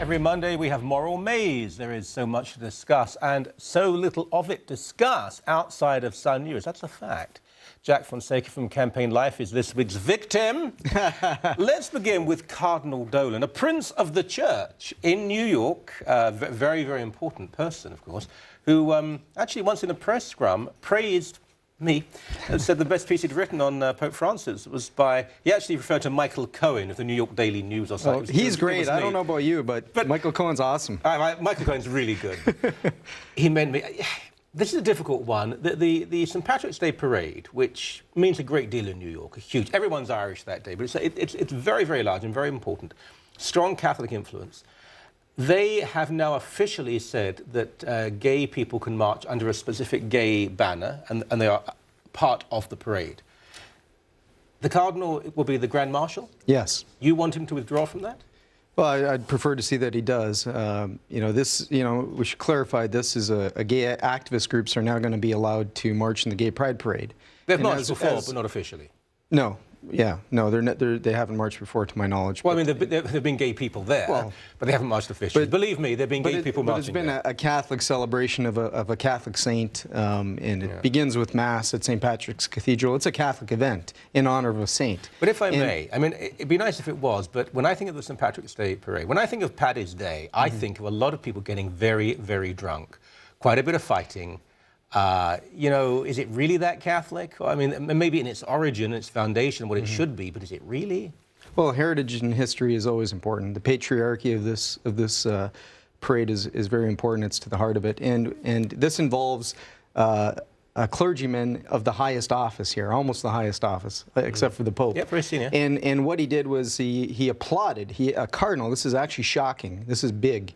Every Monday we have Moral Maze. There is so much to discuss and so little of it discussed outside of Sun News. That's a fact. Jack Fonseca from Campaign Life is this week's victim. Let's begin with Cardinal Dolan, a prince of the church in New York, a very, very important person, of course, who actually once in a press scrum praised me and said the best piece he'd written on Pope Francis was by, he actually referred to Michael Cohen of the New York Daily News or something. Well, he's great. I don't know about you, but Michael Cohen's awesome. Michael Cohen's really good. He meant me. This is a difficult one. The St. Patrick's Day parade, which means a great deal in New York, huge. Everyone's Irish that day, but it's very, very large and very important. Strong Catholic influence. They have now officially said that gay people can march under a specific gay banner, and they are part of the parade. The Cardinal will be the Grand Marshal? Yes. You want him to withdraw from that? Well, I'd prefer to see that he does. We should clarify this is a gay activist groups are now going to be allowed to march in the Gay Pride Parade. They've marched before, but not officially. No. Yeah, no, they haven't marched before, to my knowledge. Well, I mean, there have been gay people there, but they haven't marched officially. Believe me, there have been gay people marching there. It's been a Catholic celebration of a Catholic saint, and it begins with Mass at St. Patrick's Cathedral. It's a Catholic event in honor of a saint. But if I may, I mean, it'd be nice if it was, but when I think of the St. Patrick's Day parade, when I think of Paddy's Day, I think of a lot of people getting very, very drunk, quite a bit of fighting. Is it really that Catholic? I mean, maybe in its origin, its foundation, what it should be, but is it really? Well, heritage and history is always important. The patriarchy of this parade is very important. It's to the heart of it, and this involves a clergyman of the highest office here, almost the highest office, except for the Pope. Yeah, very senior. And what he did was he applauded. A cardinal. This is actually shocking. This is big.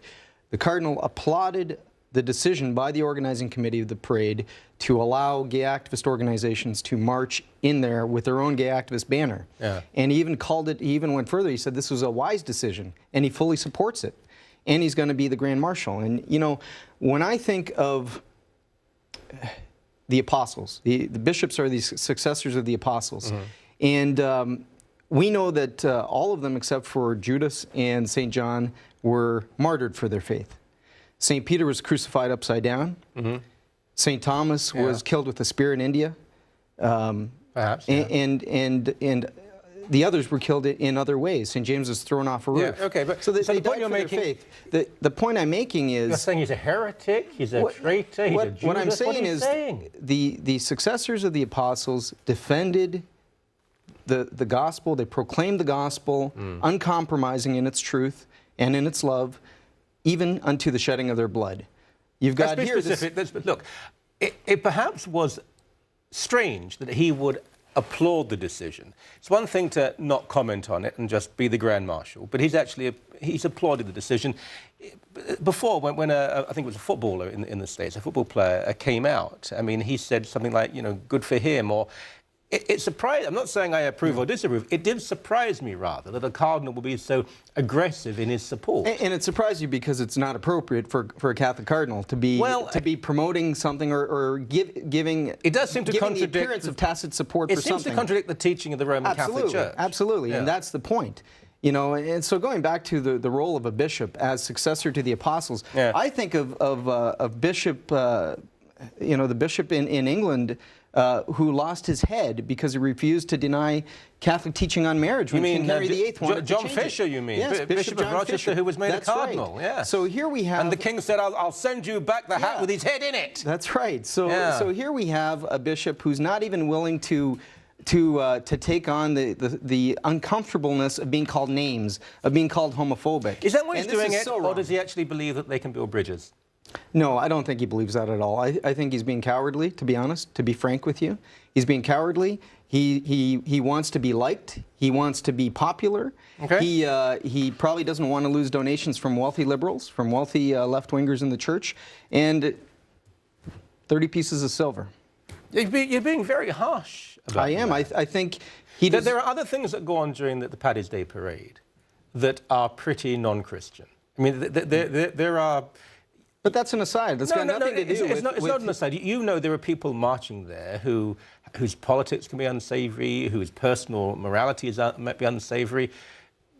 The cardinal applauded the decision by the organizing committee of the parade to allow gay activist organizations to march in there with their own gay activist banner. Yeah. And he even went further. He said this was a wise decision, and he fully supports it. And he's going to be the Grand Marshal. And, when I think of the apostles, the bishops are the successors of the apostles. And we know that all of them, except for Judas and St. John, were martyred for their faith. St. Peter was crucified upside down. St. Thomas was killed with a spear in India. Perhaps. And the others were killed in other ways. St. James was thrown off a roof. Yeah, okay, but so the point you're making, the point I'm making is you're saying he's a heretic, he's a traitor, he's a Judas. What I'm saying is the successors of the apostles defended the gospel. They proclaimed the gospel, uncompromising in its truth and in its love, even unto the shedding of their blood. You've got here specific. Look, it perhaps was strange that he would applaud the decision. It's one thing to not comment on it and just be the Grand Marshal, but he's applauded the decision. Before, when I think it was a footballer in the States, a football player came out, I mean, he said something like, good for him, or it surprised. I'm not saying I approve or disapprove. It did surprise me, rather, that a cardinal would be so aggressive in his support. And it surprised you because it's not appropriate for a Catholic cardinal to be promoting something or giving. It does seem to contradict the appearance of tacit support for something. It seems to contradict the teaching of the Roman Catholic Church. Absolutely, and that's the point. And so going back to the role of a bishop as successor to the apostles, I think of bishop, the bishop in England. Who lost his head because he refused to deny Catholic teaching on marriage when King Henry VIII wanted to change John Fisher, you mean? Yes, Bishop of Rochester, who was made a cardinal. Right. Yeah. So here we have... And the king said, I'll send you back the hat with his head in it. That's right. So here we have a bishop who's not even willing to take on the uncomfortableness of being called names, of being called homophobic. Is that why he's doing it, or does he actually believe that they can build bridges? No, I don't think he believes that at all. I think he's being cowardly, to be honest, to be frank with you. He's being cowardly. He wants to be liked. He wants to be popular. Okay. He probably doesn't want to lose donations from wealthy liberals, from wealthy left-wingers in the church, and 30 pieces of silver. You're being very harsh about I am. I think he does. There are other things that go on during the Paddy's Day parade that are pretty non-Christian. I mean, there are... But that's an aside. That's got nothing to do with... It's not an aside. There are people marching there whose politics can be unsavory, whose personal morality might be unsavory.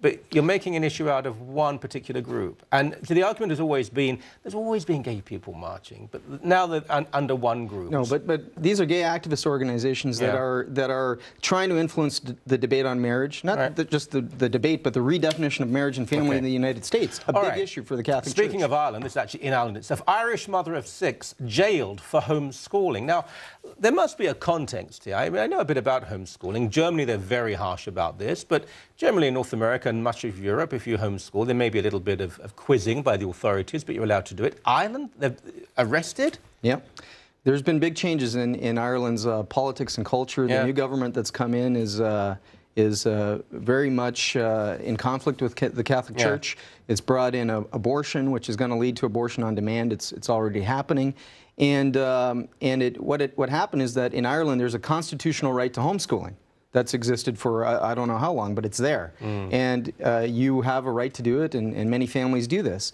but you're making an issue out of one particular group. And so the argument has always been, there's always been gay people marching, but now they're under one group. No, but these are gay activist organizations that are trying to influence the debate on marriage, not just the debate, but the redefinition of marriage and family in the United States, a big issue for the Catholic Church. Speaking of Ireland, this is actually in Ireland itself, Irish mother of 6 jailed for homeschooling. Now, there must be a context here. I mean, I know a bit about homeschooling. Germany, they're very harsh about this, but generally in North America and much of Europe, if you homeschool, there may be a little bit of quizzing by the authorities, but you're allowed to do it. Ireland, they're arrested? Yeah. There's been big changes in Ireland's politics and culture. The new government that's come in is very much in conflict with the Catholic Church. It's brought in abortion, which is going to lead to abortion on demand. It's already happening. And what happened is that in Ireland there's a constitutional right to homeschooling that's existed for I don't know how long, but it's there. And you have a right to do it, and many families do this.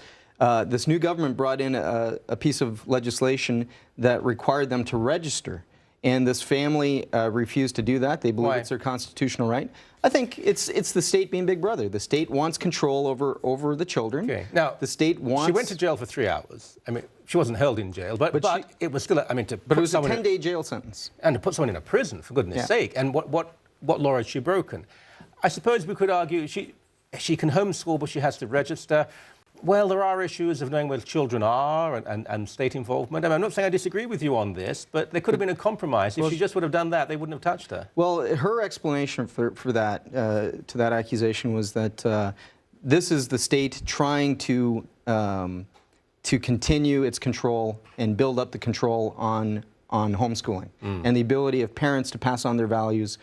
This new government brought in a piece of legislation that required them to register. And this family refused to do that. They believe it's their constitutional right. I think it's the state being Big Brother. The state wants control over the children. Okay. Now, the state wants. She went to jail for 3 hours. I mean, she wasn't held in jail, but it was still. I mean, but it was a 10-day jail sentence. And to put someone in a prison, for goodness' sake. And what law has she broken? I suppose we could argue she can homeschool, but she has to register. Well, there are issues of knowing where children are and state involvement. I mean, I'm not saying I disagree with you on this, but there could have been a compromise. If she just would have done that, they wouldn't have touched her. Well, her explanation for that, to that accusation was that this is the state trying to continue its control and build up the control on homeschooling and the ability of parents to pass on their values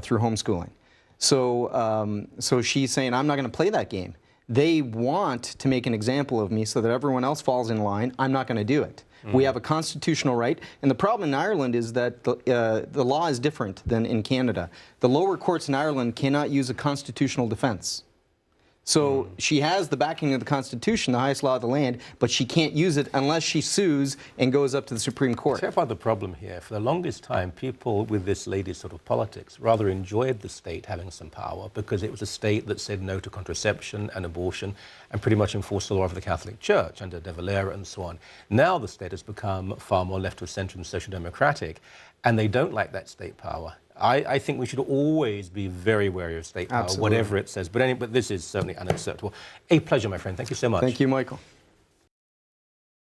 through homeschooling. So she's saying, I'm not going to play that game. They want to make an example of me so that everyone else falls in line. I'm not going to do it. We have a constitutional right. And the problem in Ireland is that the law is different than in Canada. The lower courts in Ireland cannot use a constitutional defense. So she has the backing of the Constitution, the highest law of the land, but she can't use it unless she sues and goes up to the Supreme Court. Here's the problem here. For the longest time, people with this lady's sort of politics rather enjoyed the state having some power because it was a state that said no to contraception and abortion and pretty much enforced the law of the Catholic Church under De Valera and so on. Now the state has become far more left of centre and social democratic, and they don't like that state power. I think we should always be very wary of state power, whatever it says. But this is certainly unacceptable. A pleasure, my friend. Thank you so much. Thank you, Michael.